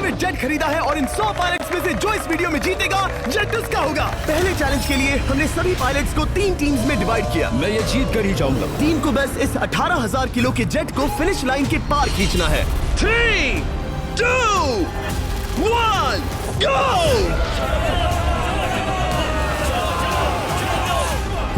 Private jet खरीदा है और इन 100 पायलट्स में से जो इस वीडियो में जीतेगा जेट उसका होगा। पहले चैलेंज के लिए हमने सभी पायलट्स को 3 टीम्स में डिवाइड किया। मैं ये जीत कर ही जाऊंगा। टीम को बस इस 18,000 किलो के जेट को फिनिश लाइन के पार खींचना है। 3, 2, 1, गो!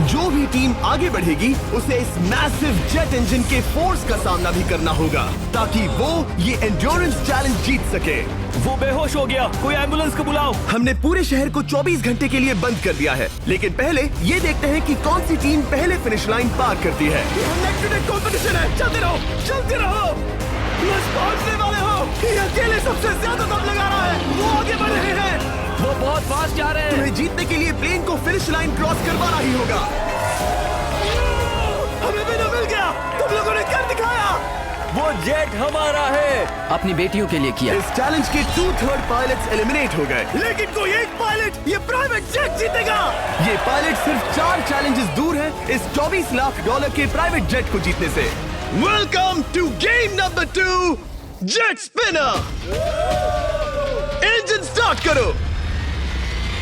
जो भी टीम आगे बढ़ेगी उसे इस मैसिव जेट इंजन के फोर्स का सामना भी करना होगा ताकि वो ये एंड्योरेंस चैलेंज जीत सके। वो बेहोश हो गया, कोई एम्बुलेंस को बुलाओ। हमने पूरे शहर को 24 घंटे के लिए बंद कर दिया है, लेकिन पहले ये देखते हैं कि कौन सी टीम पहले फिनिश लाइन पार करती है। कंपटीशन है, चलते रहो, चलते रहो। बस पहुंचने वाले हो। ये अकेले सबसे ज्यादा दम लगा रहा है, वो आगे बढ़ रहे हैं। वो बहुत फास्ट जा रहे हैं। तुम्हें जीतने के लिए प्लेन को फिनिश लाइन क्रॉस करवाना ही होगा। हमें विनर मिल गया, तुम लोगों ने कर दिखाया। वो जेट हमारा है। अपनी बेटियों के लिए किया। इस चैलेंज के 2/3 पायलट्स एलिमिनेट हो गए, लेकिन कोई एक पायलट ये प्राइवेट जेट जीतेगा। ये पायलट सिर्फ 4 चैलेंजेस दूर है इस $24 लाख के प्राइवेट जेट को जीतने से। Welcome to game number 2, jet spinner. Engine start करो।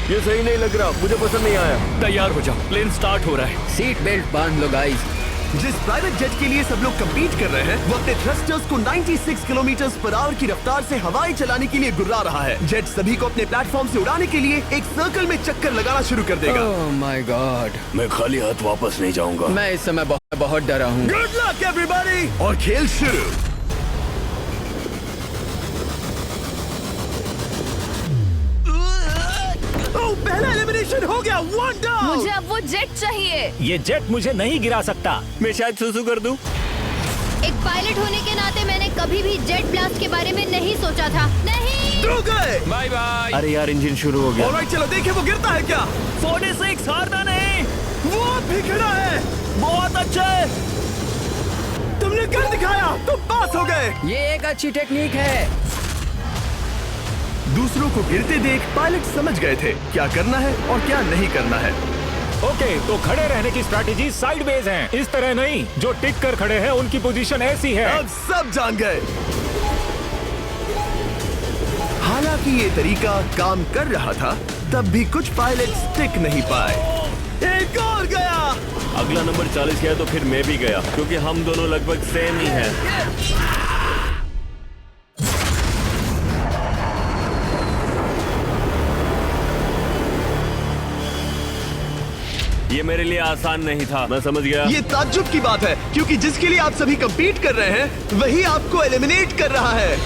ये सही नहीं लग रहा, मुझे पसंद नहीं आया। तैयार हो जाओ, प्लेन स्टार्ट हो रहा है। सीट बेल्ट बांध लो गाइस। जिस प्राइवेट जेट के लिए सब लोग कम्पीट कर रहे हैं वो अपने थ्रस्टर्स को 96 किलोमीटर पर आवर की रफ्तार से हवाएं चलाने के लिए गुर्रा रहा है। जेट सभी को अपने प्लेटफॉर्म से उड़ाने के लिए एक सर्कल में चक्कर लगाना शुरू कर देगा। ओह माय गॉड, मैं खाली हाथ वापस नहीं जाऊंगा। मैं इस समय बहुत डरा हूँ। गुड लक एवरीबॉडी, और खेल शुरू। पहला एलिमिनेशन हो गया, 1 डाउन। मुझे अब वो जेट चाहिए। ये जेट मुझे नहीं गिरा सकता। मैं शायद सुसु कर दूं। एक पायलट होने के नाते मैंने कभी भी जेट ब्लास्ट के बारे में नहीं सोचा था। नहीं। दो गए। Bye bye. अरे यार, इंजन शुरू हो गया। ऑलराइट, चलो देखें वो गिरता है क्या। 46 हारना नहीं। वो भी खड़ा है। बहुत अच्छे। तुमने कर दिखाया, तुम पास हो गए। ये एक अच्छी टेक्निक है। दूसरों को गिरते देख पायलट समझ गए थे क्या करना है और क्या नहीं करना है। ओके, तो खड़े रहने की स्ट्रैटेजी साइडवेज है, इस तरह नहीं। जो टिक कर खड़े हैं उनकी पोजीशन ऐसी है। अब सब जान गए। हालांकि ये तरीका काम कर रहा था, तब भी कुछ पायलट टिक नहीं पाए। एक और गया। अगला नंबर 40 गया तो फिर मैं भी गया, क्योंकि हम दोनों लगभग सेम ही हैं। ये मेरे लिए आसान नहीं था, मैं समझ गया। ये ताज्जुब की बात है, क्योंकि जिसके लिए आप सभी कंपीट कर रहे हैं वही आपको एलिमिनेट कर रहा है।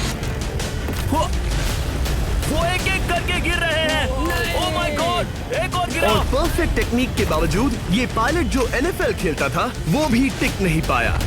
वो एक एक करके गिर रहे हैं। ओह माय गॉड, एक और गिरा। और परफेक्ट टेक्निक के बावजूद ये पायलट जो NFL खेलता था वो भी टिक नहीं पाया।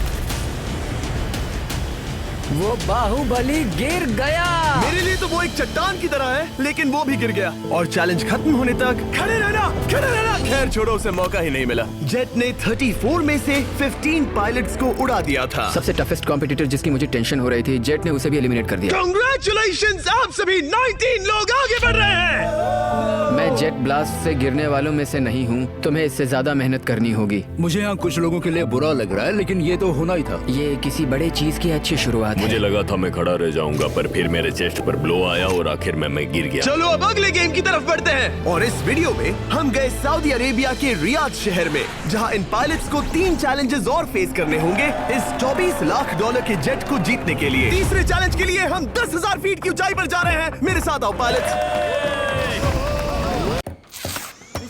वो बाहुबली गिर गया। मेरे लिए तो वो एक चट्टान की तरह है, लेकिन वो भी गिर गया। और चैलेंज खत्म होने तक खड़े रहना, खड़े रहना। खैर छोड़ो, उसे मौका ही नहीं मिला। जेट ने 34 में से 15 पायलट्स को उड़ा दिया था। सबसे टफेस्ट कॉम्पिटिटर जिसकी मुझे टेंशन हो रही थी, जेट ने उसे भी एलिमिनेट कर दिया। कांग्रेचुलेशंस, आप सभी 19 लोग आगे बढ़ रहे हैं। मैं जेट ब्लास्ट से गिरने वालों में से नहीं हूँ। तुम्हें इससे ज्यादा मेहनत करनी होगी। मुझे यहाँ कुछ लोगों के लिए बुरा लग रहा है, लेकिन ये तो होना ही था। ये किसी बड़े चीज की अच्छी शुरुआत है। मुझे लगा था मैं खड़ा रह जाऊंगा, पर फिर मेरे चेस्ट पर ब्लो आया और आखिर में मैं गिर गया। चलो अब अगले गेम की तरफ बढ़ते हैं। और इस वीडियो में हम गए सऊदी अरेबिया के रियाद शहर में, जहां इन पायलट्स को 3 चैलेंजेस और फेस करने होंगे इस $24 लाख के जेट को जीतने के लिए। तीसरे चैलेंज के लिए हम 10,000 फीट की ऊंचाई पर जा रहे हैं। मेरे साथ आओ pilots.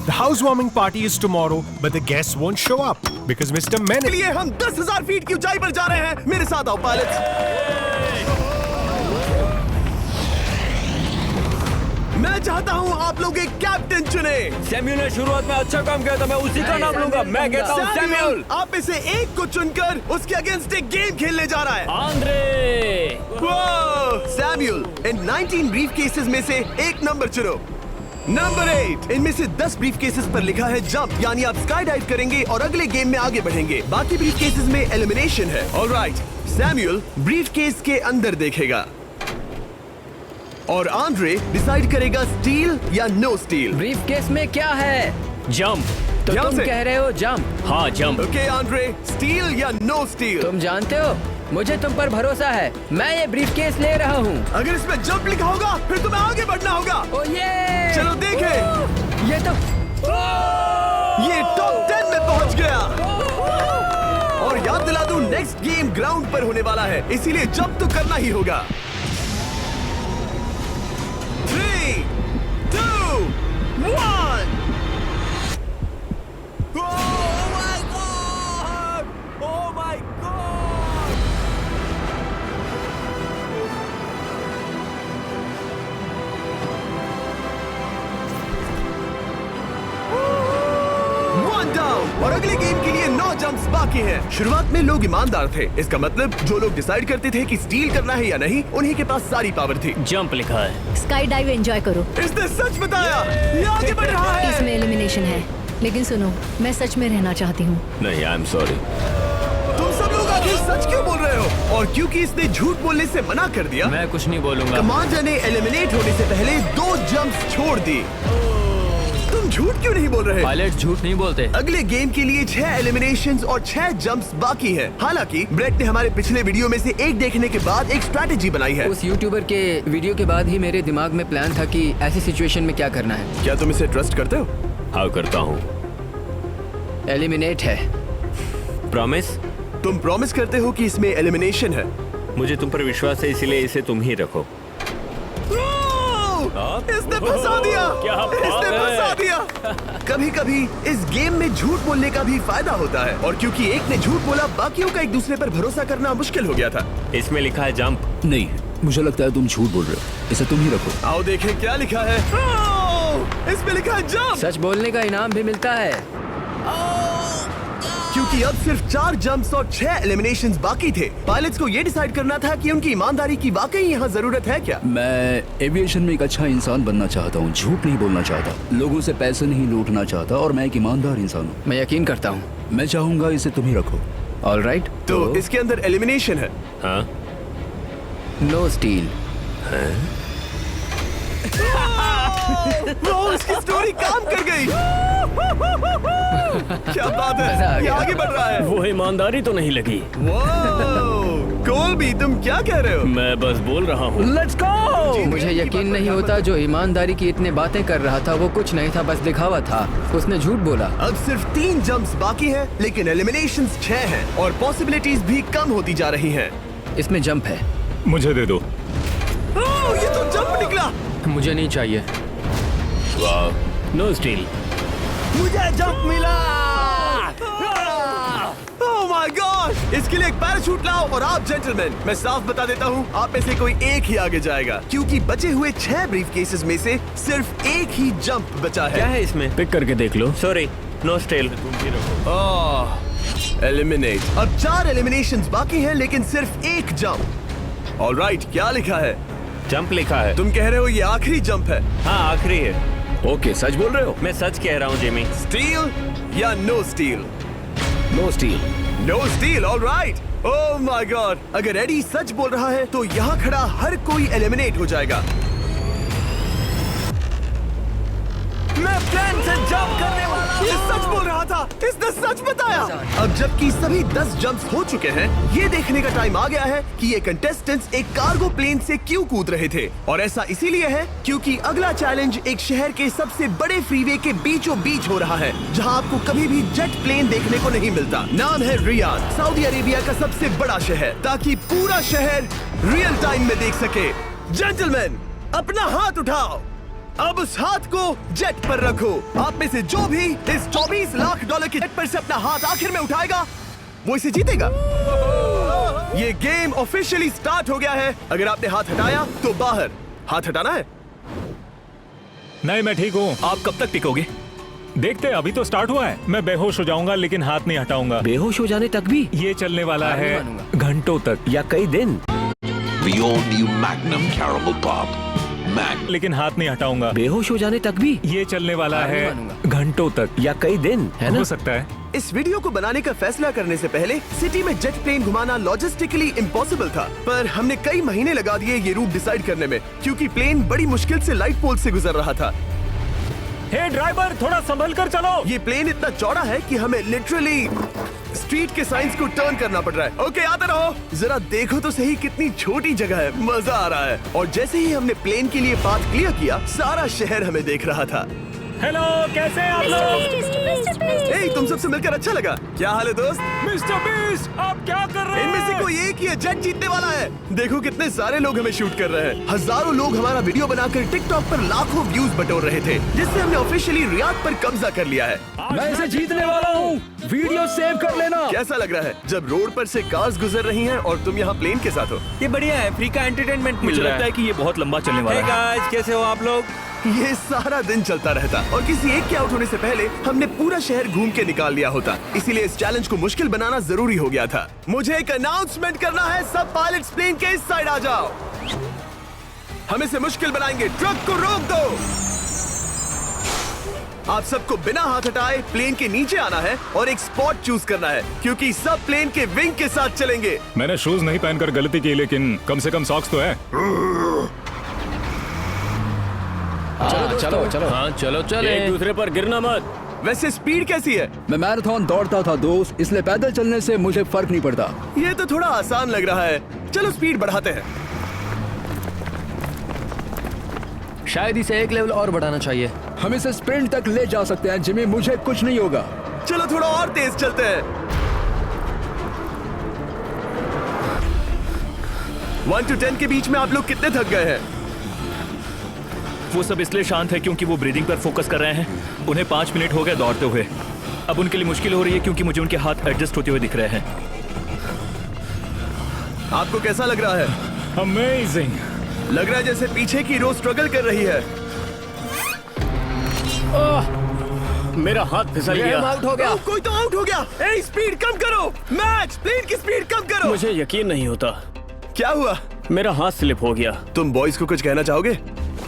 The housewarming party is tomorrow, but the guests won't show up because Mr. के Men. लिए हम 10,000 फीट की ऊंचाई पर जा रहे हैं। मेरे साथ आओ पायलट्स। मैं चाहता हूँ आप लोग एक कैप्टन चुने। सैम्यूल ने शुरुआत में अच्छा काम किया था, मैं उसी का नाम लूंगा। मैं कहता हूँ सैम्यूल। आप में से एक को चुनकर उसके अगेंस्ट एक गेम खेलने जा रहा है। आंद्रे। सैम्यूल, इन 19 ब्रीफ केसेस में से एक नंबर चुनो। नंबर 8। इनमें से 10 ब्रीफ केसेस पर लिखा है जंप, यानी आप स्काई डाइव करेंगे और अगले गेम में आगे बढ़ेंगे। बाकी ब्रीफ केसेस में एलिमिनेशन है। ऑलराइट, सैम्यूल ब्रीफ केस के अंदर देखेगा और आंद्रे डिसाइड करेगा स्टील या नो स्टील। ब्रीफ केस में क्या है? जंप। तो यहाँ तुम से? कह रहे हो जंप? हाँ, जंप। ओके आंद्रे, स्टील या नो स्टील? तुम जानते हो मुझे तुम पर भरोसा है। मैं ये ब्रीफकेस ले रहा हूँ। अगर इसमें जंप लिखा होगा फिर तुम्हें आगे बढ़ना होगा। ओ ये चलो देखें। ये तो ये टॉप 10 में पहुंच गया। और याद दिला दूं, नेक्स्ट गेम ग्राउंड पर होने वाला है, इसीलिए जंप तो करना ही होगा। 3, 2, 1। और अगले गेम के लिए 9 जंप्स बाकी हैं। शुरुआत में लोग ईमानदार थे, इसका मतलब जो लोग डिसाइड करते थे कि स्टील करना है या नहीं, उन्हीं के पास सारी पावर थी। जंप लिखा है। स्काई डाइव एंजॉय करो। इसने सच बताया, ये आगे बढ़ रहा है। इसमें एलिमिनेशन है, लेकिन सुनो, मैं सच में रहना चाहती हूँ। नहीं, आई एम सॉरी। तुम सब लोग आखिर सच क्यों बोल रहे हो? और क्योंकि इसने झूठ बोलने से मना कर दिया, मैं कुछ नहीं बोलूंगा। कमांडर ने एलिमिनेट होने से पहले 2 जंप्स छोड़ दी। तुम झूठ क्यों नहीं बोल रहे? पायलट झूठ नहीं बोलते। अगले गेम के लिए 6 एलिमिनेशंस और 6 जंप्स बाकी हैं। हालांकि ब्रेट ने हमारे पिछले वीडियो में से एक देखने के बाद एक स्ट्रैटेजी बनाई है। उस यूट्यूबर के वीडियो के बाद ही मेरे दिमाग में प्लान था कि ऐसी सिचुएशन में क्या करना है। क्या तुम इसे ट्रस्ट करते हो? हाँ, करता हूँ। एलिमिनेट है। प्रॉमिस? तुम प्रॉमिस करते हो कि इसमें एलिमिनेशन है? मुझे तुम पर विश्वास है, इसलिए इसे तुम ही रखो। इसने फंसा दिया। क्या बात इसने है? फंसा दिया। कभी-कभी इस गेम में झूठ बोलने का भी फायदा होता है, और क्योंकि एक ने झूठ बोला, बाकियों का एक दूसरे पर भरोसा करना मुश्किल हो गया था। इसमें लिखा है जंप। नहीं, मुझे लगता है तुम झूठ बोल रहे हो। इसे तुम ही रखो। आओ देखें क्या लिखा है। इसमें लिखा है जंप। सच बोलने का इनाम भी मिलता है। क्योंकि अब सिर्फ 4 जंप्स और 6 एलिमिनेशंस बाकी थे, पायलट्स को ये डिसाइड करना था कि उनकी ईमानदारी की वाकई यहाँ जरूरत है क्या। मैं एविएशन में एक अच्छा इंसान बनना चाहता हूँ, झूठ नहीं बोलना चाहता, लोगों से पैसे नहीं लूटना चाहता, और मैं एक ईमानदार इंसान हूँ। मैं यकीन करता हूँ। मैं चाहूंगा इसे तुम ही रखो। All right. तो इसके अंदर एलिमिनेशन है। हाँ। No steel. उसकी स्टोरी काम कर गई। क्या बात मजा आ है, ये गया। आगे बढ़ रहा है। वो ईमानदारी तो नहीं लगी। कोलबी, तुम क्या कह रहे हो? मैं बस बोल रहा हूँ। Let's go. मुझे यकीन नहीं होता, जो ईमानदारी की इतने बातें कर रहा था वो कुछ नहीं था, बस दिखावा था। उसने झूठ बोला। अब सिर्फ 3 जंप्स बाकी हैं, लेकिन एलिमिनेशंस 6 हैं, और पॉसिबिलिटीज भी कम होती जा रही हैं। इसमें जंप है। मुझे दे दो। ये तो जंप निकला। मुझे नहीं चाहिए। No steel. मुझे जंप मिला। ओह माय गॉड! इसके लिए एक पैराशूट लाओ। और आप जेंटलमैन, मैं साफ बता देता हूँ, आप में से कोई एक ही आगे जाएगा, क्योंकि बचे हुए 6 ब्रीफकेसेस में से सिर्फ एक ही जंप बचा है। क्या है इसमें? पिक करके देख लो। Sorry, no steal. एलिमिनेट। अब 4 एलिमिनेशंस बाकी हैं, लेकिन सिर्फ एक जंप। ऑलराइट, क्या लिखा है? जंप लिखा है। तुम कह रहे हो ये आखिरी जंप है? हाँ, आखिरी है। ओके, सच बोल रहे हो? मैं सच कह रहा हूँ जिमी। स्टील या no steal? No steal. No steal, alright. Oh my god! अगर एडी सच बोल रहा है तो यहाँ खड़ा हर कोई एलिमिनेट हो जाएगा। मैं प्लान से जंप करने वाला हूँ। ये सच बोल रहा था, इसने सच बताया। अब जबकि सभी 10 जंप्स हो चुके हैं, ये देखने का टाइम आ गया है कि ये कंटेस्टेंट्स एक कार्गो प्लेन से क्यों कूद रहे थे। और ऐसा इसीलिए है क्योंकि अगला चैलेंज एक शहर के सबसे बड़े फ्रीवे के बीचों बीच हो रहा है, जहां आपको कभी भी जेट प्लेन देखने को नहीं मिलता। नाम है रियाद, सऊदी अरेबिया का सबसे बड़ा शहर, ताकि पूरा शहर रियल टाइम में देख सके। जेंटलमैन, अपना हाथ उठाओ। अब उस हाथ को जेट पर रखो। आप में से जो भी इस 24 लाख डॉलर के जेट पर से अपना हाथ आखिर में उठाएगा, वो इसे जीतेगा। ये गेम ऑफिशियली स्टार्ट हो गया है। अगर आपने हाथ हटाया तो बाहर। हाथ हटाना है? नहीं, मैं ठीक हूँ। आप कब तक टिकोगे? देखते हैं, अभी तो स्टार्ट हुआ है। मैं बेहोश हो जाऊंगा, लेकिन हाथ नहीं हटाऊंगा। बेहोश हो जाने तक भी? ये चलने वाला हार नहीं है मानूंगा। घंटों तक या कई दिन। The all-new Magnum Caramel Pop. Magnum. लेकिन हाथ नहीं हटाऊंगा। बेहोश हो जाने तक भी? ये चलने वाला हार नहीं है मानूंगा। घंटों तक या कई दिन, है ना? हो सकता है। इस वीडियो को बनाने का फैसला करने से पहले सिटी में जेट प्लेन घुमाना लॉजिस्टिकली इम्पॉसिबल था, पर हमने कई महीने लगा दिए ये रूट डिसाइड करने में, क्योंकि प्लेन बड़ी मुश्किल से लाइट पोल से गुजर रहा था। हे ड्राइवर, थोड़ा संभल कर चलो। ये प्लेन इतना चौड़ा है कि हमें लिटरली स्ट्रीट के साइंस को टर्न करना पड़ रहा है। ओके, आते रहो। जरा देखो तो सही कितनी छोटी जगह है, मजा आ रहा है। और जैसे ही हमने प्लेन के लिए पाथ क्लियर किया, सारा शहर हमें देख रहा था। हेलो, कैसे हैं आप लोग? ए, तुम सबसे मिलकर अच्छा लगा। क्या हाल है दोस्त? मिस्टर बीस्ट, आप क्या कर रहे हैं? इनमें से कोई एक ही है जेट जीतने वाला है। देखो कितने सारे लोग हमें शूट कर रहे हैं। हजारों लोग हमारा वीडियो बनाकर टिकटॉक पर लाखों व्यूज बटोर रहे थे, जिससे हमने ऑफिशियली रियाद पर कब्जा कर लिया है। मैं इसे जीतने वाला हूँ। वीडियो सेव कर लेना। कैसा लग रहा है जब रोड पर से कार्स गुजर रही हैं और तुम यहाँ प्लेन के साथ हो? ये बढ़िया है, फ्री का एंटरटेनमेंट मिल रहा है। कि ये बहुत लंबा चलने वाला Hey guys, कैसे हो आप लोग? ये सारा दिन चलता रहता और किसी एक के आउट होने से पहले हमने पूरा शहर घूम के निकाल लिया होता। इसीलिए इस चैलेंज को मुश्किल बनाना जरूरी हो गया था। मुझे एक अनाउंसमेंट करना है, सब पायलट्स प्लेन के इस साइड आ जाओ। हम इसे मुश्किल बनाएंगे, ट्रक को रोक दो। आप सबको बिना हाथ हटाए प्लेन के नीचे आना है और एक स्पॉट चूज करना है, क्योंकि सब प्लेन के विंग के साथ चलेंगे। मैंने शूज नहीं पहनकर गलती की, लेकिन कम से कम सॉक्स तो है। चलो हाँ चलो चले, एक दूसरे पर गिरना मत। वैसे स्पीड कैसी है? मैं मैराथन दौड़ता था दोस्त, इसलिए पैदल चलने से मुझे फर्क नहीं पड़ता। ये तो थोड़ा आसान लग रहा है। चलो स्पीड बढ़ाते हैं। शायद इसे एक लेवल और बढ़ाना चाहिए। हम इसे स्प्रिंट तक ले जा सकते हैं जिमी, मुझे कुछ नहीं होगा। चलो थोड़ा और तेज चलते हैं। 1 to 10 के बीच में आप लोग कितने थक गए हैं? वो सब इसलिए शांत है क्योंकि वो ब्रीदिंग पर फोकस कर रहे हैं। उन्हें 5 मिनट हो गए दौड़ते हुए। अब उनके लिए मुश्किल हो रही है क्योंकि मुझे उनके हाथ एडजस्ट होते हुए दिख रहे हैं। आपको कैसा लग रहा है? अमेजिंग। लग रहा है जैसे पीछे की रो स्ट्रगल कर रही है। मेरा हाथ फिसल गया। आउट हो गया। कोई तो आउट हो गया। ए, स्पीड कम करो। मैक्स, प्लेन की स्पीड कम करो। मुझे यकीन नहीं होता, क्या हुआ? मेरा हाथ स्लिप हो गया। तुम बॉयज को कुछ कहना चाहोगे?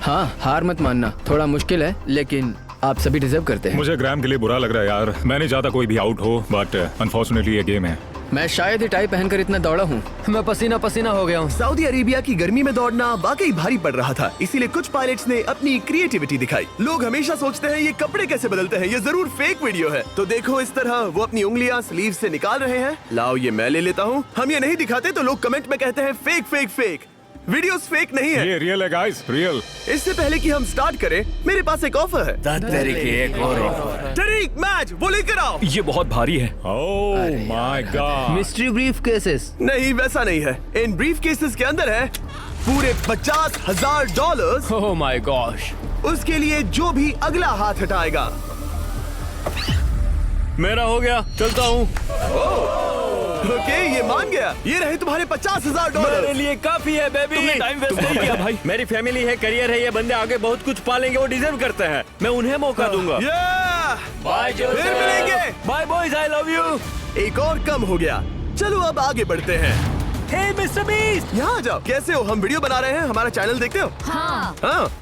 हाँ, हार मत मानना। थोड़ा मुश्किल है, लेकिन आप सभी डिजर्व करते हैं। मुझे ग्राम के लिए बुरा लग रहा है यार। मैं नहीं चाहता कोई भी आउट हो, बट अनफॉर्चुनेटली ये गेम है। मैं शायद ही टाई पहनकर इतना दौड़ा हूँ। मैं पसीना पसीना हो गया हूँ। सऊदी अरेबिया की गर्मी में दौड़ना वाकई भारी पड़ रहा था, इसीलिए कुछ पायलट्स ने अपनी क्रिएटिविटी दिखाई। लोग हमेशा सोचते हैं ये कपड़े कैसे बदलते हैं, ये जरूर फेक वीडियो है। तो देखो इस तरह वो अपनी उंगलियां स्लीव से निकाल रहे हैं। लाओ ये मैं ले लेता हूँ। हम ये नहीं दिखाते तो लोग कमेंट में कहते हैं fake fake fake. Videos fake नहीं है, ये रियल है गाइस, रियल। इससे पहले कि हम स्टार्ट करें, मेरे पास एक ऑफर है। एक और ऑफर। तरीक मैच वो लेकर आओ। ये बहुत भारी है। ओह my God. Mystery brief cases. नहीं, वैसा नहीं है। इन ब्रीफ केसेस के अंदर है पूरे $50,000। Oh my gosh. उसके लिए जो भी अगला हाथ हटाएगा। मेरा हो गया, चलता हूँ। ओके, ये मान गया। ये रहे तुम्हारे मेरे $50,000। लिए काफी है बेबी। तुमने टाइम वेस्ट नहीं किया भाई। मेरी फैमिली है, करियर है, ये बंदे आगे बहुत कुछ पालेंगे, वो डिजर्व करते हैं। मैं उन्हें मौका दूंगा। बाय, फिर मिलेंगे। Bye boys, I love you. एक और कम हो गया। चलो अब आगे बढ़ते हैं। हे मिस्टर बीस्ट, यहाँ आ जाओ। कैसे हो? हम वीडियो बना रहे हैं, हमारा चैनल देखते हो? हाँ,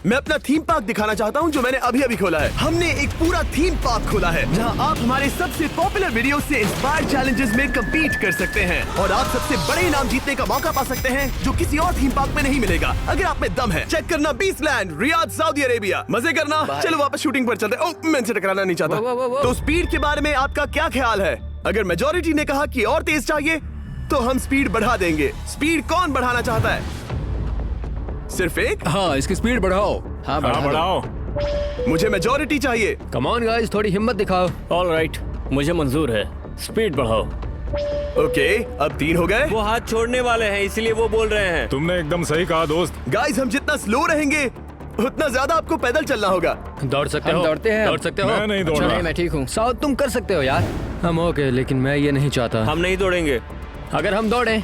मैं अपना थीम पार्क दिखाना चाहता हूँ जो मैंने अभी अभी खोला है। हमने एक पूरा थीम पार्क खोला है जहाँ आप हमारे सबसे पॉपुलर वीडियो से इंस्पायर्ड चैलेंजेस में कम्पीट कर सकते हैं और आप सबसे बड़े इनाम जीतने का मौका पा सकते हैं जो किसी और थीम पार्क में नहीं मिलेगा। अगर आप में दम है, चेक करना बीस्टलैंड, रियाद, सऊदी अरेबिया। मजे करना। चलो वापस शूटिंग पर चलते। ओह, मैं इनसे टकराना नहीं चाहता। तो स्पीड के बारे में आपका क्या ख्याल है? अगर मेजोरिटी ने कहा कि और तेज चाहिए तो हम स्पीड बढ़ा देंगे। स्पीड कौन बढ़ाना चाहता है? सिर्फ एक? हाँ, इसकी स्पीड बढ़ाओ। हाँ, बढ़ाओ। मुझे मेजोरिटी चाहिए। कम ऑन गाइस, थोड़ी हिम्मत दिखाओ। ऑल राइट, मुझे मंजूर है। स्पीड बढ़ाओ। ओके, अब 3 हो गए। वो हाथ छोड़ने वाले हैं, इसलिए वो बोल रहे हैं। तुमने एकदम सही कहा दोस्त। गाइस, हम जितना स्लो रहेंगे उतना ज्यादा आपको पैदल चलना होगा। दौड़ सकते हो? हम दौड़ते हैं। दौड़ सकते हो? मैं नहीं दौड़ अच्छा, रहा। नहीं, मैं ठीक हूँ। साउथ, तुम कर सकते हो यार। हम ओके, लेकिन मैं ये नहीं चाहता। हम नहीं दौड़ेंगे। अगर हम दौड़े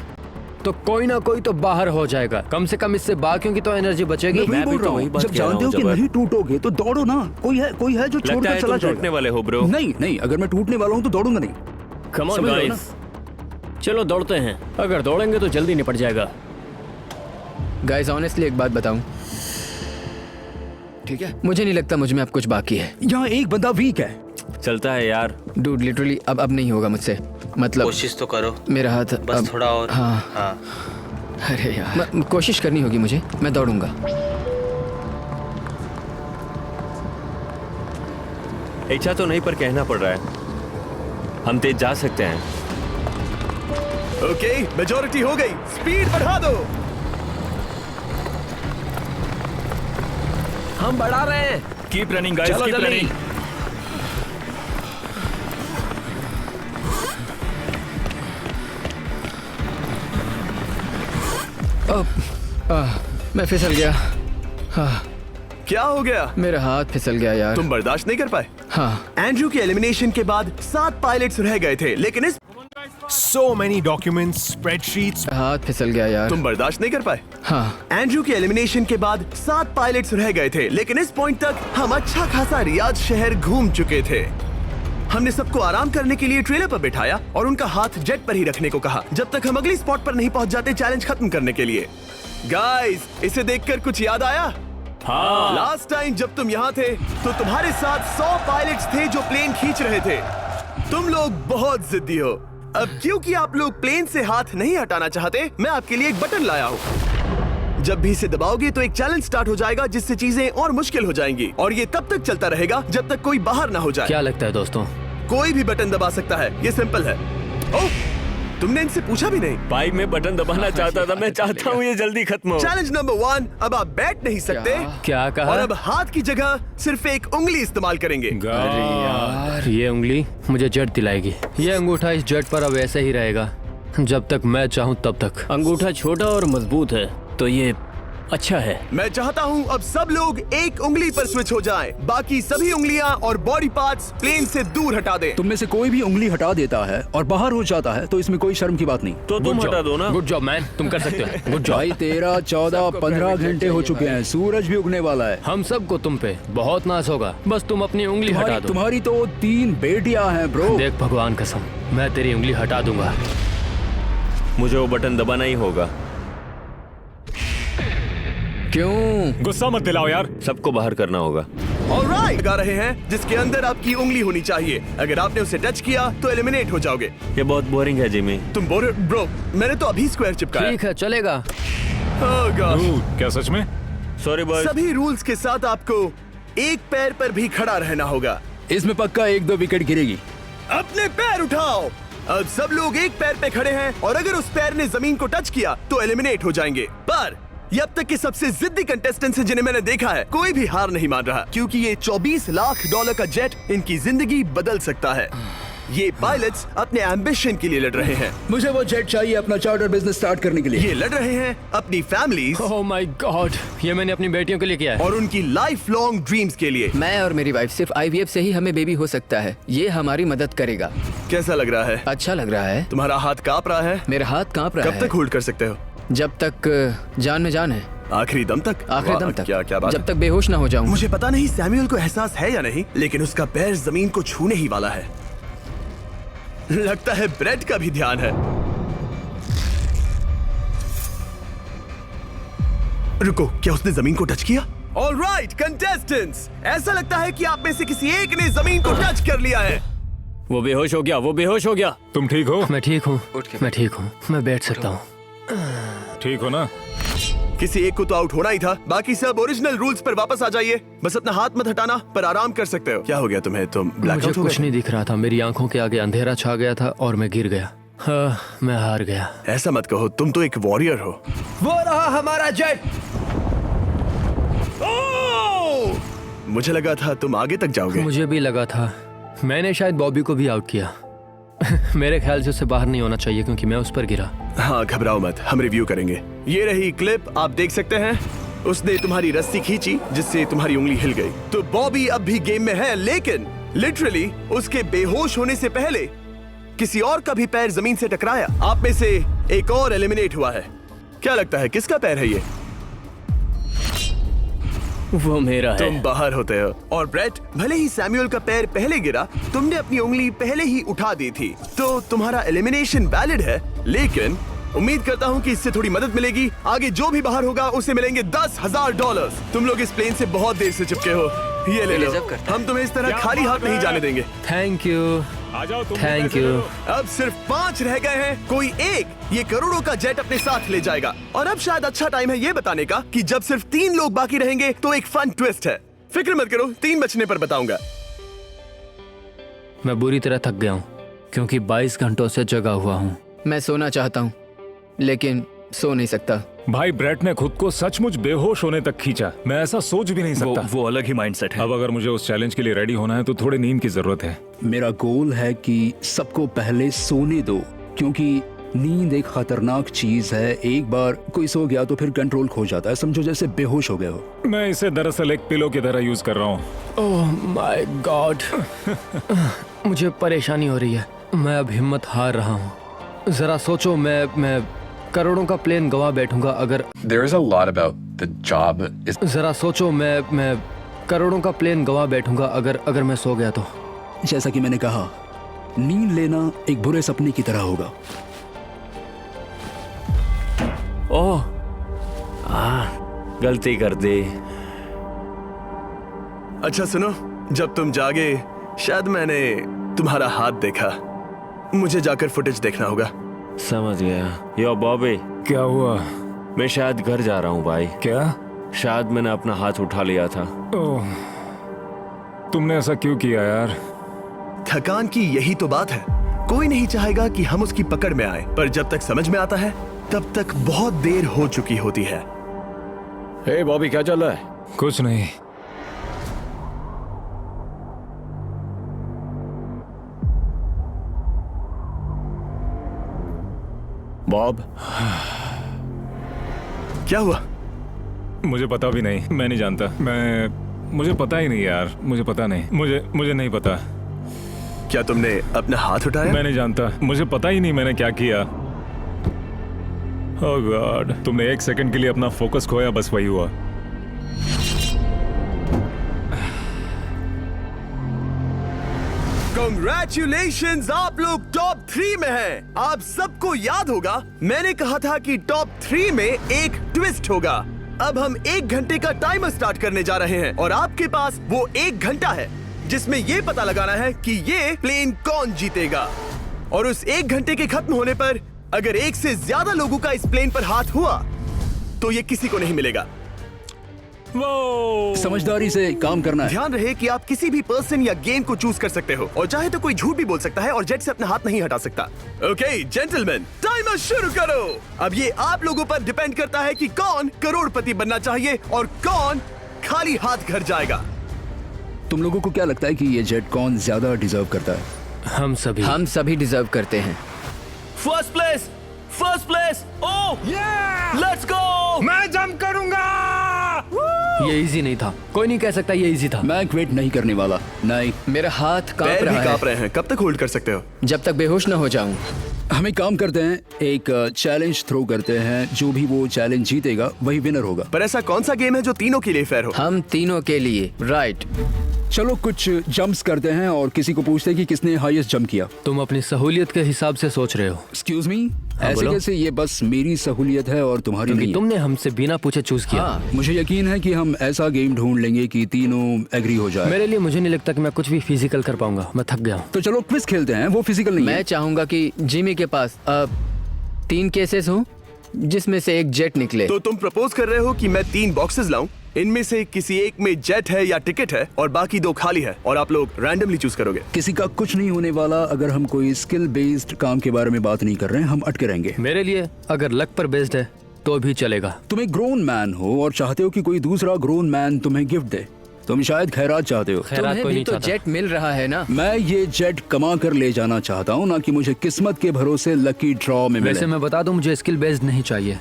तो कोई ना कोई तो बाहर हो जाएगा। कम से कम इससे बाकियों की तो एनर्जी बचेगी। मैं बोल रहा हूँ, जब जानते हो कि नहीं टूटोगे तो दौड़ो ना। कोई है जो लगता छोड़कर है चला तुम टूटने जाएगा। वाले हो ब्रो। नहीं, अगर मैं टूटने वाला हूँ तो दौड़ूंगा नहीं। कम ऑन समझ रहे हो गाइस, चलो दौड़ते हैं। अगर दौड़ेंगे तो जल्दी निपट जाएगा। गाइस, ऑनेस्टली एक बात बताऊं, ठीक है, मुझे नहीं लगता मुझ में अब कुछ बाकी है। यहाँ एक बंदा वीक है। चलता है यार। डूड, लिटरली अब नहीं होगा मुझसे। मतलब कोशिश तो करो, मेरा हाथ बस अब, थोड़ा और। हाँ। अरे यार, कोशिश करनी होगी मुझे। मैं दौड़ूंगा। इच्छा तो नहीं, पर कहना पड़ रहा है। हम तेज जा सकते हैं। ओके, मेजॉरिटी हो गई, स्पीड बढ़ा दो। हम बढ़ा रहे हैं। कीप रनिंग गाइस, चलो कीप जल्दी। रनिंग। मैं फिसल गया। क्या हो गया? मेरा हाथ फिसल गया यार। तुम बर्दाश्त नहीं कर पाए? हाँ। एंड्रू के एलिमिनेशन के बाद 7 पायलट्स रह गए थे, लेकिन इस So many documents, spreadsheets. हाथ फिसल गया यार। तुम बर्दाश्त नहीं कर पाए? हाँ। एंड्रू के एलिमिनेशन के बाद 7 पायलट्स रह गए थे, लेकिन इस पॉइंट तक हम अच्छा खासा रियाद शहर घूम चुके थे। हमने सबको आराम करने के लिए ट्रेलर पर बिठाया और उनका हाथ जेट पर ही रखने को कहा, जब तक हम अगली स्पॉट पर नहीं पहुंच जाते चैलेंज खत्म करने के लिए। गाइस, इसे देखकर कुछ याद आया? हाँ। लास्ट टाइम जब तुम यहाँ थे तो तुम्हारे साथ 100 पायलट्स थे जो प्लेन खींच रहे थे। तुम लोग बहुत जिद्दी हो। अब क्योंकि आप लोग प्लेन से हाथ नहीं हटाना चाहते, मैं आपके लिए एक बटन लाया हूँ। जब भी इसे दबाओगे तो एक चैलेंज स्टार्ट हो जाएगा, जिससे चीजें और मुश्किल हो जाएंगी, और ये तब तक चलता रहेगा जब तक कोई बाहर ना हो जाए। क्या लगता है दोस्तों? कोई भी बटन दबा सकता है, ये सिंपल है। ओह, तुमने इनसे पूछा भी नहीं। भाई मैं बटन दबाना चाहता था, मैं चाहता हूँ ये जल्दी खत्म हो। चैलेंज नंबर 1, अब आप बैठ नहीं सकते। क्या कहा? और अब हाथ की जगह सिर्फ एक उंगली इस्तेमाल करेंगे। अरे यार, ये उंगली मुझे जेट दिलाएगी। ये अंगूठा इस जेट पर अब ऐसे ही रहेगा जब तक मैं चाहूँ तब तक। अंगूठा छोटा और मजबूत है, तो ये अच्छा है। मैं चाहता हूँ अब सब लोग एक उंगली पर स्विच हो जाएं, बाकी सभी उंगलियां और बॉडी पार्ट्स प्लेन से दूर हटा दें। तुम में से कोई भी उंगली हटा देता है और बाहर हो जाता है तो इसमें कोई शर्म की बात नहीं। तो तुम हटा दो ना। गुड जॉब मैन, तुम कर सकते हो। Good job. भाई 13, 14, 15 घंटे हो चुके हैं, सूरज भी उगने वाला है। हम सबको तुम पे बहुत नाज होगा, बस तुम अपनी उंगली हटा दो। तुम्हारी तो 3 बेटियां हैं ब्रो। देख भगवान कसम, मैं तेरी उंगली हटा दूंगा। मुझे वो बटन दबाना ही होगा। क्यों? गुस्सा मत दिलाओ यार। सबको बाहर करना होगा। ऑलराइट, लगा रहे हैं जिसके अंदर आपकी उंगली होनी चाहिए। अगर आपने उसे टच किया तो एलिमिनेट हो जाओगे। ये बहुत बोरिंग है जिमी। तुम ब्रो, मैंने तो अभी स्क्वायर चिपकाया। ठीक है, चलेगा। Oh gosh। क्या सच में? Sorry boy. सभी रूल्स के साथ आपको एक पैर पर भी खड़ा रहना होगा। इसमें पक्का 1-2 विकेट गिरेगी। अपने पैर उठाओ। अब सब लोग एक पैर पे खड़े हैं और अगर उस पैर ने जमीन को टच किया तो एलिमिनेट हो जाएंगे। पर ये अब तक के सबसे जिद्दी कंटेस्टेंट्स हैं जिन्हें मैंने देखा है। कोई भी हार नहीं मान रहा, क्योंकि ये $24 लाख का जेट इनकी जिंदगी बदल सकता है। ये पायलट्स अपने एम्बिशन के लिए लड़ रहे हैं। मुझे वो जेट चाहिए अपना चार्टर बिजनेस स्टार्ट करने के लिए। ये लड़ रहे हैं अपनी फैमिलीज ओह माय गॉड, ये मैंने अपनी बेटियों के लिए किया है। और उनकी लाइफ लॉन्ग ड्रीम्स के लिए। मैं और मेरी वाइफ सिर्फ IVF से ही हमें बेबी हो सकता है। ये हमारी मदद करेगा। कैसा लग रहा है? अच्छा लग रहा है। तुम्हारा हाथ कांप रहा है? मेरा हाथ कांप रहा है। कब तक होल्ड कर सकते हो? जब तक जान में जान है। आखिरी दम तक? आखिरी दम वाह, तक। क्या बात जब है। तक बेहोश ना हो जाऊं। मुझे पता नहीं सैमुअल को एहसास है या नहीं, लेकिन उसका पैर जमीन को छूने ही वाला है। लगता है ब्रेड का भी ध्यान है। रुको, क्या उसने जमीन को टच किया? ऑलराइट कंटेस्टेंट्स, ऐसा लगता है कि आप में से किसी एक ने जमीन को टच कर लिया है। वो बेहोश हो गया, वो बेहोश हो गया। तुम ठीक हो? मैं ठीक हूँ, मैं ठीक हूँ, मैं बैठ सकता हूँ। ठीक हो ना? किसी एक को तो आउट होना ही था। बाकी सब ओरिजिनल रूल्स पर वापस आ जाइए। बस अपना हाथ मत हटाना, पर आराम कर सकते हो। क्या हो गया तुम्हें? तुम मुझे ब्लैकआउट हो कुछ गए? नहीं दिख रहा था, मेरी आंखों के आगे अंधेरा छा गया था और मैं गिर गया। हाँ, मैं हार गया। ऐसा मत कहो, तुम तो एक वॉरियर हो। वो रहा हमारा जेट। मुझे लगा था तुम आगे तक जाओगे। मुझे भी लगा था। मैंने शायद बॉबी को भी आउट किया। मेरे ख्याल से उसे बाहर नहीं होना चाहिए क्योंकि मैं उस पर गिरा। हाँ, घबराओ मत, हम रिव्यू करेंगे। ये रही क्लिप, आप देख सकते हैं। उसने तुम्हारी रस्सी खींची जिससे तुम्हारी उंगली हिल गई। तो बॉबी अब भी गेम में है, लेकिन लिटरली उसके बेहोश होने से पहले किसी और का भी पैर जमीन से टकराया। आप में से एक और एलिमिनेट हुआ है। क्या लगता है किसका पैर है ये? वो मेरा है। तुम बाहर होते हो। और ब्रेट, भले ही सैमुअल का पैर पहले गिरा, तुमने अपनी उंगली पहले ही उठा दी थी, तो तुम्हारा एलिमिनेशन वैलिड है। लेकिन उम्मीद करता हूँ कि इससे थोड़ी मदद मिलेगी। आगे जो भी बाहर होगा उसे मिलेंगे $10,000। तुम लोग इस प्लेन से बहुत देर से चिपके हो, ये ले लो। हम तुम्हें इस तरह खाली हाथ नहीं जाने देंगे। थैंक यू, आ जाओ तुम। Thank you. अब सिर्फ 5 रह गए हैं। कोई एक ये करोड़ों का जेट अपने साथ ले जाएगा। और अब शायद अच्छा टाइम है ये बताने का कि जब सिर्फ 3 लोग बाकी रहेंगे तो एक फन ट्विस्ट है। फिक्र मत करो, 3 बचने पर बताऊंगा। मैं बुरी तरह थक गया हूँ क्योंकि 22 घंटों से जगा हुआ हूँ। मैं सोना चाहता हूँ लेकिन सो नहीं सकता। भाई ब्रेट ने खुद को सचमुच बेहोश होने तक खींचा। मैं ऐसा सोच भी नहीं सकता। वो अलग ही माइंडसेट है। अब अगर मुझे उस चैलेंज के लिए रेडी होना है तो थोड़ी नींद की जरूरत है। मेरा गोल है कि सबको पहले सोने दो, क्योंकि नींद एक खतरनाक चीज है। एक बार कोई सो गया तो फिर कंट्रोल खो जाता है, समझो जैसे बेहोश हो गए हो। मैं इसे दरअसल एक पिलो की तरह यूज कर रहा हूँ। ओह माय गॉड, मुझे परेशानी हो रही है। मैं अब हिम्मत हार रहा हूँ। जरा सोचो, मैं करोड़ों का प्लेन गवा बैठूंगा अगर There is a lot about the job is जरा सोचो, मैं करोड़ों का प्लेन गवा बैठूंगा अगर मैं सो गया तो। जैसा कि मैंने कहा, नींद लेना एक बुरे सपने की तरह होगा। ओह, गलती कर दी। अच्छा सुनो, जब तुम जागे शायद मैंने तुम्हारा हाथ देखा। मुझे जाकर फुटेज देखना होगा। समझ गया। यो बॉबी, क्या हुआ? मैं शायद घर जा रहा हूँ भाई। क्या? शायद मैंने अपना हाथ उठा लिया था। ओह, तुमने ऐसा क्यों किया यार? थकान की यही तो बात है। कोई नहीं चाहेगा कि हम उसकी पकड़ में आए, पर जब तक समझ में आता है तब तक बहुत देर हो चुकी होती है। हे बॉबी, क्या चल रहा है? कुछ नहीं। बॉब, क्या हुआ? मुझे पता भी नहीं। मैं नहीं जानता। मुझे पता ही नहीं यार। मुझे पता नहीं। मुझे नहीं पता। क्या तुमने अपना हाथ उठाया? मैं नहीं जानता। मुझे पता ही नहीं मैंने क्या किया। ओह गॉड, तुमने एक सेकंड के लिए अपना फोकस खोया, बस वही हुआ। Congratulations, आप लोग टॉप 3 में हैं। आप सबको याद होगा मैंने कहा था कि टॉप 3 में एक ट्विस्ट होगा। अब हम 1 घंटे का टाइमर स्टार्ट करने जा रहे हैं और आपके पास वो 1 घंटा है जिसमें ये पता लगाना है कि ये प्लेन कौन जीतेगा। और उस 1 घंटे के खत्म होने पर अगर 1 से ज्यादा लोगों का इस प्लेन पर हाथ हुआ तो ये किसी को नहीं मिलेगा। समझदारी से काम करना है। ध्यान रहे कि आप किसी भी पर्सन या गेम को चूज कर सकते हो और चाहे तो कोई झूठ भी बोल सकता है और जेट से अपना हाथ नहीं हटा सकता। ओके जेंटलमैन, टाइमर शुरू करो। अब ये आप लोगों पर डिपेंड करता है कि कौन करोड़पति बनना चाहिए और कौन खाली हाथ घर जाएगा। तुम लोगों को क्या लगता है कि ये जेट कौन ज्यादा डिजर्व करता है? हम सभी डिजर्व करते हैं। First place. Oh let's go. मैं जंप करूंगा। ये इजी नहीं था। कोई नहीं कह सकता ये इजी था। मैं क्विट नहीं करने वाला। नहीं, मेरा हाथ कांप पैर भी रहा कांप है। रहे हैं। कब तक होल्ड कर सकते हो? जब तक बेहोश न हो जाऊं। हम एक काम करते हैं, एक चैलेंज थ्रो करते हैं। जो भी वो चैलेंज जीतेगा वही विनर होगा। पर ऐसा कौन सा गेम है जो तीनों के लिए फेयर हो? हम तीनों के लिए। राइट। चलो कुछ जंप्स करते हैं और किसी को पूछते हैं कि किसने हाईएस्ट जंप किया। तुम अपनी सहूलियत के हिसाब से सोच रहे हो। एक्सक्यूज मी, ऐसे बोलो। कैसे? ये बस मेरी सहूलियत है और तुम्हारी क्योंकि नहीं। तुमने हमसे बिना पूछे चूज किया। हाँ, मुझे यकीन है कि हम ऐसा गेम ढूंढ लेंगे कि तीनों एग्री हो जाए। मेरे लिए मुझे नहीं लगता कि मैं कुछ भी फिजिकल कर पाऊंगा। मैं थक गया हूँ। तो चलो क्विज खेलते हैं। वो फिजिकल नहीं मैं है। चाहूंगा कि जिमी के पास अब 3 केसेस हो जिसमें से एक जेट निकले। तो तुम प्रपोज कर रहे हो कि मैं 3 बॉक्सेस लाऊं, इनमें से किसी एक में जेट है या टिकट है और बाकी 2 खाली है और आप लोग रैंडमली चूज करोगे। किसी का कुछ नहीं होने वाला। अगर हम कोई स्किल बेस्ड काम के बारे में बात नहीं कर रहे हैं, हम अटके रहेंगे। मेरे लिए अगर लक पर बेस्ड है तो भी चलेगा। तुम एक ग्रोन मैन हो और चाहते हो कि कोई दूसरा ग्रोन मैन तुम्हें गिफ्ट दे। तुम शायद खैरात चाहते हो। खैरात तुम्हें कोई भी नहीं तो चाहता। जेट मिल रहा है ना। मैं ये जेट कमा कर ले जाना चाहता हूँ, ना कि मुझे किस्मत के भरोसे लकी ड्रॉ में वैसे मिले। मैं बता दूं, मुझे स्किल बेस्ड नहीं चाहिए।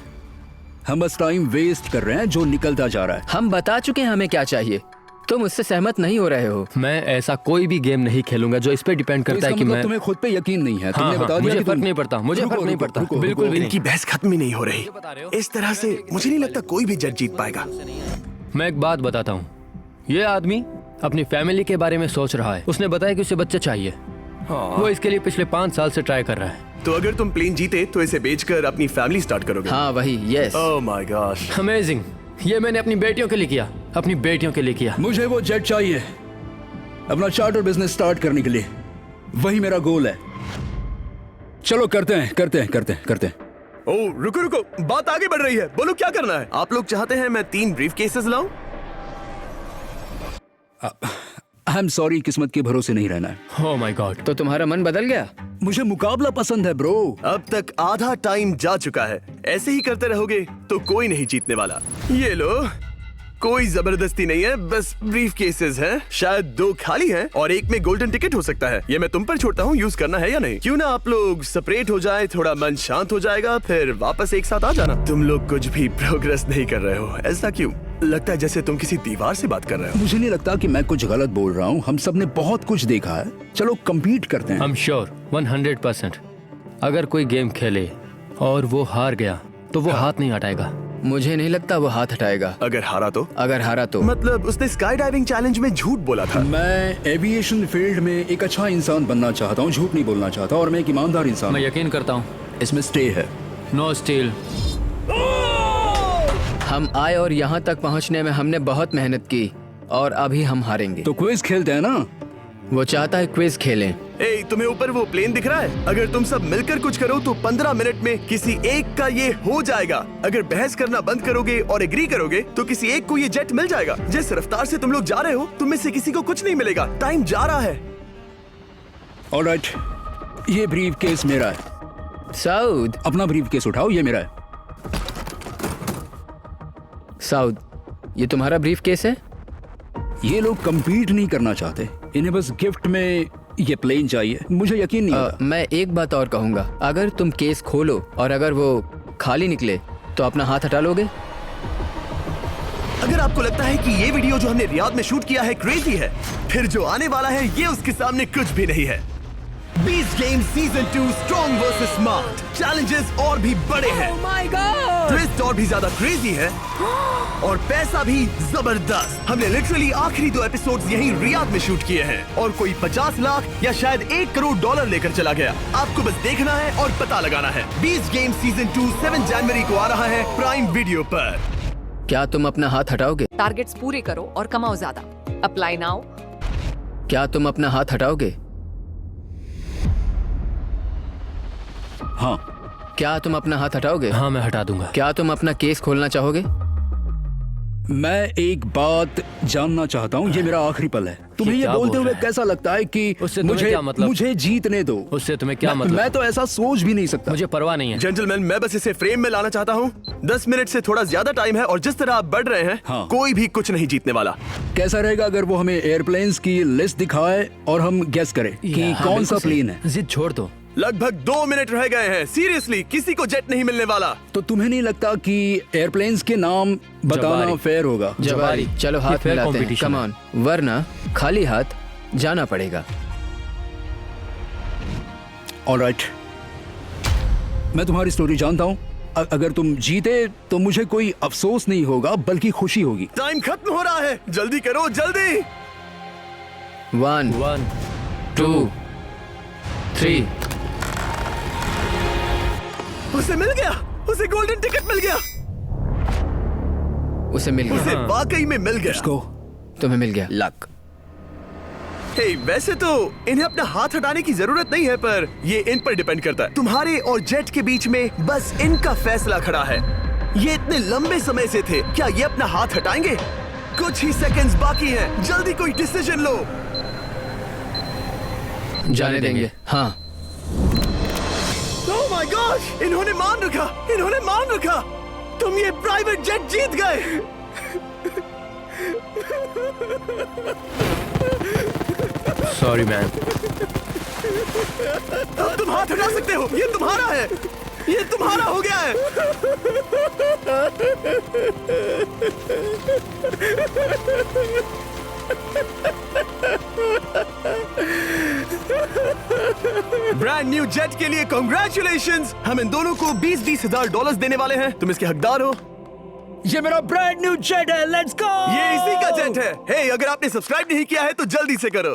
हम बस टाइम वेस्ट कर रहे हैं जो निकलता जा रहा है। हम बता चुके हैं हमें क्या चाहिए। तुम उससे सहमत नहीं हो रहे हो। मैं ऐसा कोई भी गेम नहीं खेलूंगा जो इस पे डिपेंड तो करता है इसका कि मतलब मैं तुम्हें खुद पे यकीन नहीं है। तुमने हाँ, बता दिया मुझे कि फर्क तुम- नहीं पड़ता। मुझे रुको, फर्क नहीं रुको, पड़ता। रुको, बिल्कुल रुको। भी नहीं। इनकी बहस खत्म ही नहीं हो रही। इस तरह से मुझे नहीं लगता कोई भी जेट जीत पाएगा। मैं एक बात बताता हूँ। ये आदमी अपनी फैमिली के बारे में सोच रहा है। उसने बताया कि उसे बच्चे चाहिए। वो इसके लिए पिछले 5 साल से ट्राई कर रहा है। तो अगर तुम प्लेन जीते तो इसे बेचकर अपनी फैमिली स्टार्ट करोगे? हाँ वही, yes. Oh my gosh, amazing. ये मैंने अपनी बेटियों के लिए किया। अपनी बेटियों के लिए किया। मुझे वो जेट चाहिए अपना चार्टर बिजनेस स्टार्ट करने के लिए। वही मेरा गोल है। चलो करते हैं। ओह रुको, बात आगे बढ़ रही है। बोलो क्या करना है? आप लोग चाहते हैं मैं 3 ब्रीफ केसेस लाऊं? आई एम सॉरी, किस्मत के भरोसे नहीं रहना है। ओह माय गॉड। तो तुम्हारा मन बदल गया? मुझे मुकाबला पसंद है ब्रो। अब तक आधा टाइम जा चुका है, ऐसे ही करते रहोगे तो कोई नहीं जीतने वाला। ये लो, कोई जबरदस्ती नहीं है, बस ब्रीफ केसेस हैं। शायद 2 खाली हैं और एक में गोल्डन टिकट हो सकता है। ये मैं तुम पर छोड़ता हूँ, यूज करना है या नहीं। क्यों ना आप लोग सेपरेट हो जाए, थोड़ा मन शांत हो जाएगा, फिर वापस एक साथ आ जाना। तुम लोग कुछ भी प्रोग्रेस नहीं कर रहे हो, ऐसा क्यों? लगता है जैसे तुम किसी दीवार से बात कर रहे हो। मुझे नहीं लगता कि मैं कुछ गलत बोल रहा हूँ। हम सब ने बहुत कुछ देखा है। चलो कम्पीट करते हैं। आई एम श्योर 100% अगर कोई गेम खेले और वो हार गया तो वो हाथ नहीं हटाएगा। मुझे नहीं लगता वो हाथ हटाएगा। अगर हारा तो? अगर हारा तो मतलब उसने स्काई डाइविंग चैलेंज में झूठ बोला था। मैं एविएशन फील्ड में एक अच्छा इंसान बनना चाहता हूँ, झूठ नहीं बोलना चाहता, और मैं एक ईमानदार इंसान मैं हूँ। यकीन करता हूँ। इसमें स्टे है। No steal. हम आए और यहाँ तक पहुँचने में हमने बहुत मेहनत की और अभी हम हारेंगे। तो क्विज खेलते हैं ना? वो चाहता है क्विज खेलें। ए, तुम्हें ऊपर वो प्लेन दिख रहा है? अगर तुम सब मिलकर कुछ करो तो 15 मिनट में किसी एक का ये हो जाएगा। अगर बहस करना बंद करोगे और एग्री करोगे तो किसी एक को ये जेट मिल जाएगा। जिस रफ्तार से तुम लोग जा रहे हो, तुम में से किसी को कुछ नहीं मिलेगा। टाइम जा रहा है। ऑलराइट, ये ब्रीफ केस मेरा है। साउद, अपना ब्रीफ केस उठाओ, ये मेरा है। साउद, ये तुम्हारा ब्रीफ केस है? ये लोग compete नहीं करना चाहते, इन्हें बस गिफ्ट में ये प्लेन चाहिए। मुझे यकीन नहीं होता। मैं एक बात और कहूंगा, अगर तुम केस खोलो और अगर वो खाली निकले तो अपना हाथ हटा लोगे? अगर आपको लगता है कि ये वीडियो जो हमने रियाद में शूट किया है क्रेजी है, फिर जो आने वाला है ये उसके सामने कुछ भी नहीं है। Beast game season 2 strong versus smart. Challenges और भी बड़े हैं। ट्विस्ट और भी ज्यादा क्रेजी है और पैसा भी जबरदस्त। हमने लिटरली आखिरी 2 एपिसोड्स यहीं रियाद में शूट किए हैं और कोई 50 लाख या शायद $1 करोड़ लेकर चला गया। आपको बस देखना है और पता लगाना है। बीस्ट गेम सीजन 2 7 जनवरी को आ रहा है प्राइम वीडियो पर। क्या तुम अपना हाथ हटाओगे? टारगेट्स पूरे करो और कमाओ ज्यादा। Apply now. क्या तुम अपना हाथ हटाओगे? हाँ। क्या तुम अपना हाथ हटाओगे? हाँ, मैं हटा दूंगा। क्या तुम अपना केस खोलना चाहोगे? मैं एक बात जानना चाहता हूँ, ये मेरा आखिरी पल है। तुम्हें ये बोलते हुए कैसा लगता है कि मुझे जीतने दो? उससे तुम्हें क्या मतलब? मैं तो ऐसा सोच भी नहीं सकता। मुझे परवाह नहीं है। जेंटलमैन, मैं बस इसे फ्रेम में लाना चाहता हूँ। 10 मिनट से थोड़ा ज्यादा टाइम है और जिस तरह आप बढ़ रहे हैं, हाँ। कोई भी कुछ नहीं जीतने वाला। कैसा रहेगा अगर वो हमें एयरप्लेन्स की लिस्ट दिखाए और हम गेस करें कि कौन सा प्लेन है? जिद छोड़ दो। लगभग 2 मिनट रह गए हैं। सीरियसली, किसी को जेट नहीं मिलने वाला। तो तुम्हें नहीं लगता कि एयरप्लेन्स के नाम बताना फेयर होगा? जवारी, चलो हाथ मिलाते हैं, कम ऑन, वरना खाली हाथ जाना पड़ेगा। ऑलराइट, मैं तुम्हारी स्टोरी जानता हूँ। अगर तुम जीते तो मुझे कोई अफसोस नहीं होगा बल्कि खुशी होगी। टाइम खत्म हो रहा है, जल्दी करो, जल्दी। 1 2 3। उसे मिल गया, उसे गोल्डन टिकट मिल गया। उसे मिल गया। उसे वाकई में मिल गया। तुम्हें मिल गया। लक। हे, वैसे तो इन्हें अपना हाथ हटाने की जरूरत नहीं है, पर ये इन पर डिपेंड करता है। तुम्हारे और जेट के बीच में बस इनका फैसला खड़ा है। ये इतने लंबे समय से थे, क्या ये अपना हाथ हटाएंगे? कुछ ही सेकंड्स बाकी हैं, जल्दी कोई डिसीजन लो। जाने देंगे। हाँ। ओह माय गॉड, इन्होंने मान रखा, इन्होंने मान रखा। तुम ये प्राइवेट जेट जीत गए। Sorry man. अब तुम हाथ हटा सकते हो, ये तुम्हारा है, ये तुम्हारा हो गया है। ब्रांड न्यू जेट के लिए कांग्रेचुलेशंस। हम इन दोनों को $20,000 $20,000 देने वाले हैं। तुम इसके हकदार हो। ये मेरा ब्रांड न्यू जेट है, लेट्स गो। ये इसी का जेट है। हे, अगर आपने सब्सक्राइब नहीं किया है तो जल्दी से करो।